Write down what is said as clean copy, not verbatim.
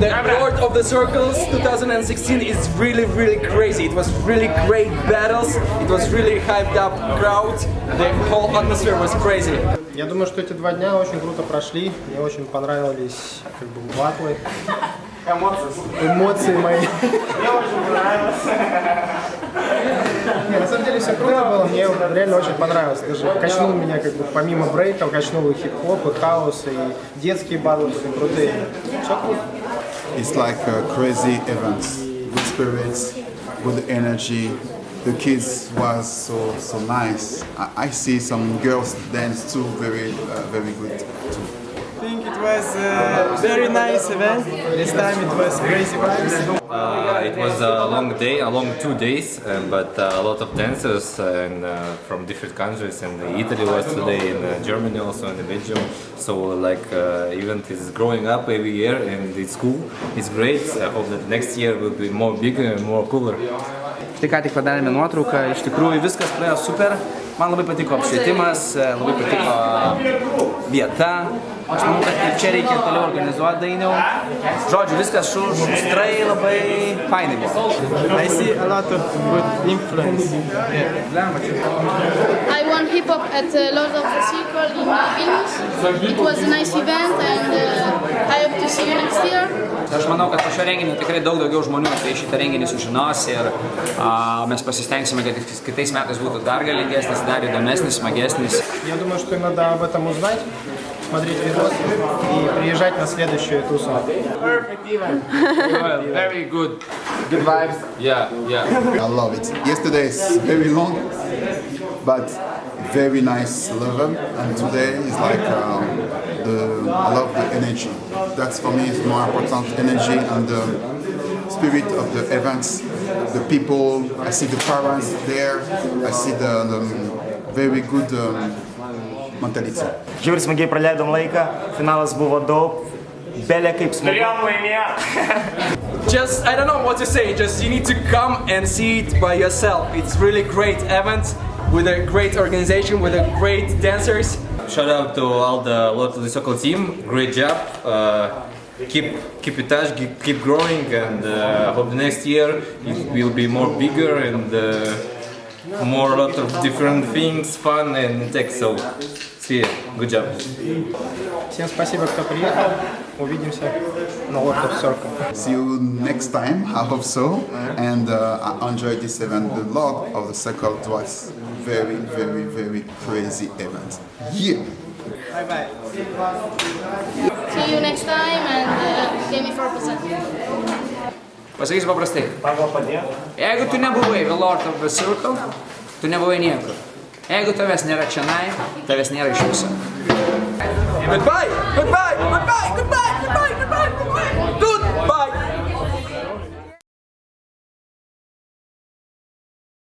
The Lord of the Circles 2016 is really crazy. It was really great battles. It was really hyped up crowd. The whole atmosphere was crazy. Я думаю, что эти 2 дня очень круто прошли. Мне очень понравились батлы. Эмоции мои. Мне очень понравилось. На самом деле все круто было, мне реально очень понравилось. Даже качнул меня помимо брейков, качнул и хип-хоп, и хаос, и детские батлы были крутые. Все круто. It's like crazy events, good spirits, good energy. The kids was so nice. I see some girls dance too, very good too. I think it was a very nice event. This time it was crazy vibes. It was a long day, a long 2 days, but a lot of dancers and from different countries. And Italy was today, and Germany also, and Belgium. So like event is growing up every year, and it's cool. It's great. I hope that next year will be more bigger and more cooler. Tai ką tik padarėme nuotrauką, iš tikrųjų viskas praėjo super, man labai patiko apšvietimas, labai patiko vieta, aš manau, kad ir čia reikia toliau organizuoti dainiau. Žodžiu, viskas šustrai labai fainai buvo. I see a lot of good influence. I won hip hop at Lord of the Circle in Vilnius. It was a nice event and I hope to see you next year. Aš manau, kad po šio renginio tikrai daug daugiau žmonių apie šitą renginį sužinos ir mes pasistengsime, kad kitais metais būtų dar galingesnis, dar įdomesnis, smagesnis. Я думаю, что надо об этом узнать, смотреть видосы и приезжать на следующую тусу. Perfect event. Very good. Good vibes. Yeah. I love it. Yesterday is very long, but very nice level, and today is like I love the energy. That's for me is more important, energy and the spirit of the events. The people, I see the parents there, I see the very good mentality. Žiauriai smagiai praleidom laiką, finalas buvo daug, belė kaip smagu. Just, I don't know what to say, just you need to come and see it by yourself. It's really great event with a great organization, with a great dancers. Shout out to all the Lord of the Circle team. Great job. Keep in touch, keep growing, and I hope the next year it will be more bigger and more lot of different things, fun and tech. So, see you. Good job. Всем спасибо, кто приехал. Увидимся на Lord of Circle. See you next time, I hope so, and I enjoyed this event. The Lord of the Circle was very crazy event. Yeah! Bye bye. See you next time and give me 4%. Pasakysiu paprastai. Jeigu tu nebuvai The Lord of the Circle, tu nebuvai niekur. Jeigu tavęs nėra čionai, tavęs nėra iš viso. Goodbye!